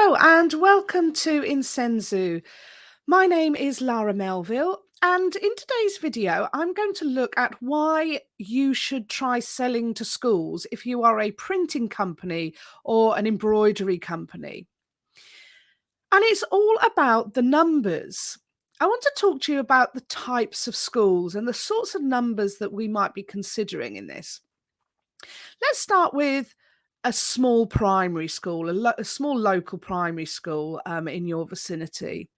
Hello and welcome to Insenzu. My name is Lara Melville, and in today's video, I'm going to look at why you should try selling to schools if you are a printing company or an embroidery company. And it's all about the numbers. I want to talk to you about the types of schools and the sorts of numbers that we might be considering in this. Let's start with a small primary school, a small local primary school in your vicinity.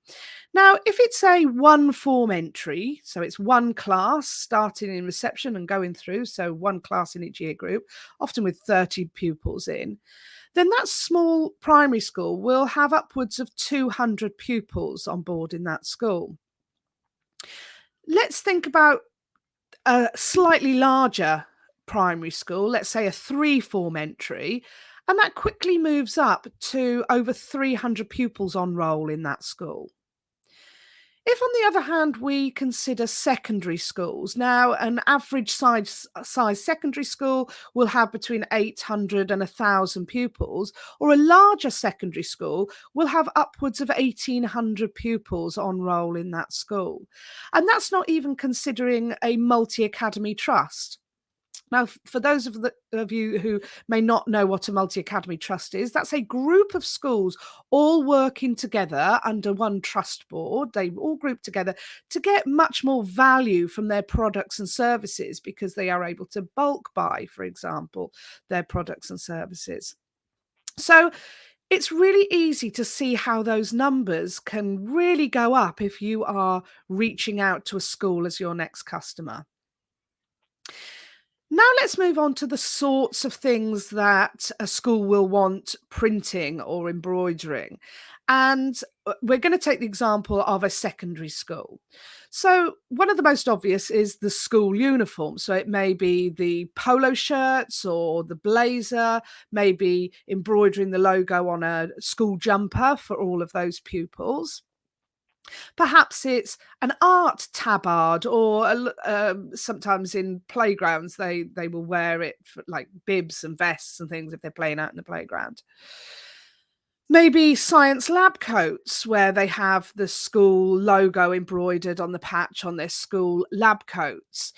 Now, if it's a one form entry, so it's one class starting in reception and going through, so one class in each year group, often with 30 pupils in, then that small primary school will have upwards of 200 pupils on board in that school. Let's think about a slightly larger primary school, let's say a three form entry, and that quickly moves up to over 300 pupils on roll in that school. If, on the other hand, we consider secondary schools, now an average size secondary school will have between 800 and 1,000 pupils, or a larger secondary school will have upwards of 1,800 pupils on roll in that school. And that's not even considering a multi-academy trust. Now, for those of you who may not know what a multi-academy trust is, that's a group of schools all working together under one trust board. They all group together to get much more value from their products and services because they are able to bulk buy, for example, their products and services. So it's really easy to see how those numbers can really go up if you are reaching out to a school as your next customer. Now let's move on to the sorts of things that a school will want printing or embroidering. And we're going to take the example of a secondary school. So one of the most obvious is the school uniform. So it may be the polo shirts or the blazer, maybe embroidering the logo on a school jumper for all of those pupils. Perhaps it's an art tabard, or sometimes in playgrounds they will wear it for like bibs and vests and things if they're playing out in the playground. Maybe science lab coats where they have the school logo embroidered on the patch on their school lab coats.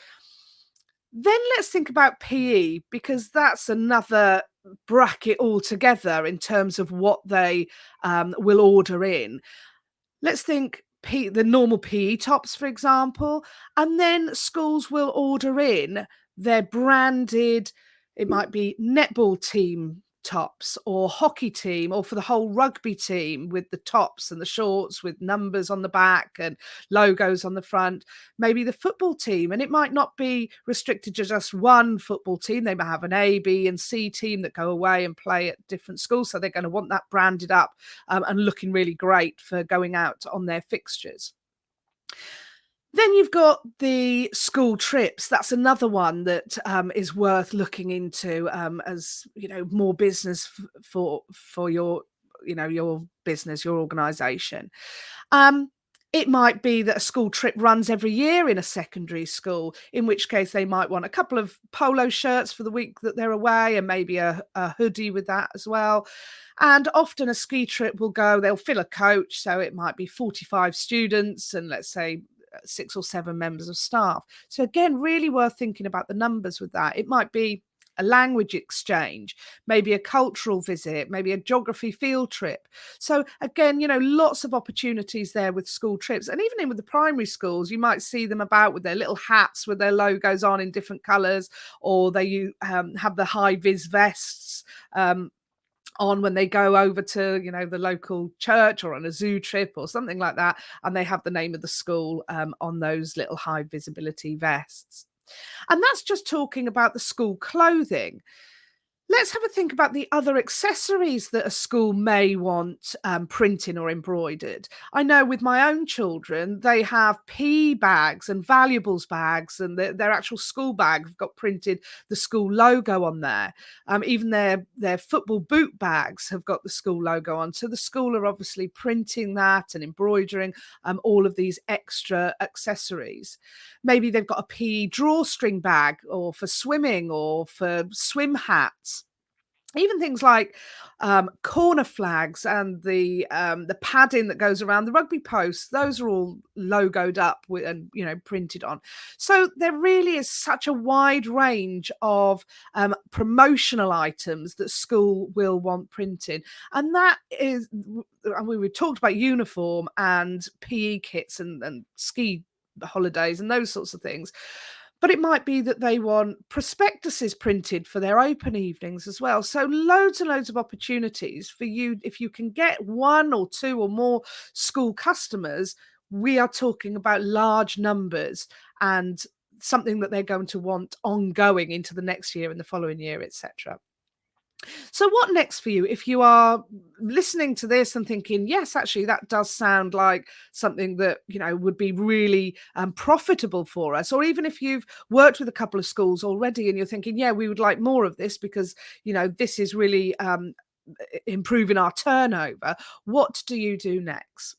Then let's think about PE, because that's another bracket altogether in terms of what they will order in. Let's think the normal PE tops, for example, and then schools will order in their branded, it might be netball team tops or hockey team, or for the whole rugby team with the tops and the shorts with numbers on the back and logos on the front. Maybe the football team, and it might not be restricted to just one football team. They might have an A, B and C team that go away and play at different schools, so they're going to want that branded up and looking really great for going out on their fixtures. Then you've got the school trips. That's another one that is worth looking into, as you know, more business for your your business, your organisation. It might be that a school trip runs every year in a secondary school, in which case they might want a couple of polo shirts for the week that they're away, and maybe a hoodie with that as well. And often a ski trip will go, they'll fill a coach, so it might be 45 students and let's say 6 or 7 members of staff. So again, really worth thinking about the numbers with that. It might be a language exchange, maybe a cultural visit, maybe a geography field trip. So again, lots of opportunities there with school trips. And even in with the primary schools, you might see them about with their little hats with their logos on in different colors, or they have the high vis vests on when they go over to the local church or on a zoo trip or something like that, and they have the name of the school on those little high visibility vests. And that's just talking about the school clothing. Let's have a think about the other accessories that a school may want printing or embroidered. I know with my own children, they have PE bags and valuables bags, and their actual school bag have got printed the school logo on there. Even their football boot bags have got the school logo on. So the school are obviously printing that and embroidering all of these extra accessories. Maybe they've got a PE drawstring bag, or for swimming, or for swim hats. Even things like corner flags and the padding that goes around the rugby posts, those are all logoed up with and printed on. So there really is such a wide range of promotional items that school will want printed, and that is, and we talked about uniform and PE kits and ski holidays and those sorts of things. But it might be that they want prospectuses printed for their open evenings as well. So loads and loads of opportunities for you. If you can get one or two or more school customers, we are talking about large numbers and something that they're going to want ongoing into the next year and the following year, etc. So, what next for you? If you are listening to this and thinking, yes, actually, that does sound like something that would be really profitable for us, or even if you've worked with a couple of schools already and you're thinking, yeah, we would like more of this because this is really improving our turnover. What do you do next?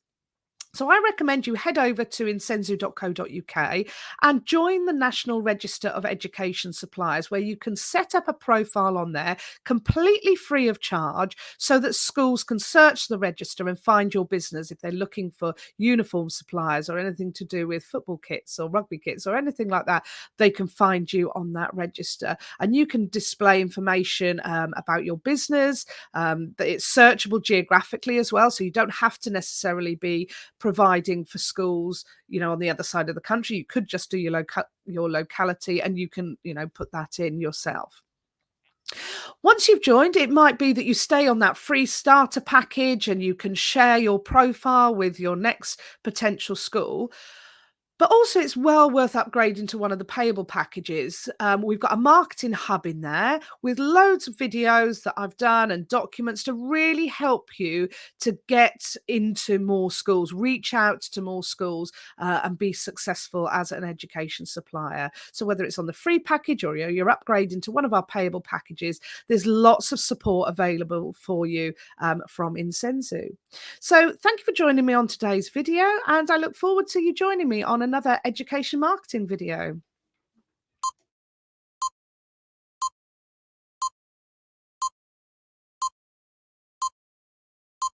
So I recommend you head over to insenzu.co.uk and join the National Register of Education Suppliers, where you can set up a profile on there completely free of charge so that schools can search the register and find your business if they're looking for uniform suppliers or anything to do with football kits or rugby kits or anything like that. They can find you on that register, and you can display information about your business. That it's searchable geographically as well, so you don't have to necessarily be providing for schools, on the other side of the country. You could just do your locality, and you can, put that in yourself. Once you've joined, it might be that you stay on that free starter package and you can share your profile with your next potential school. But also, it's well worth upgrading to one of the payable packages. We've got a marketing hub in there with loads of videos that I've done and documents to really help you to get into more schools, reach out to more schools, and be successful as an education supplier. So whether it's on the free package or you're upgrading to one of our payable packages, there's lots of support available for you from Insenzu. So thank you for joining me on today's video, and I look forward to you joining me on another education marketing video.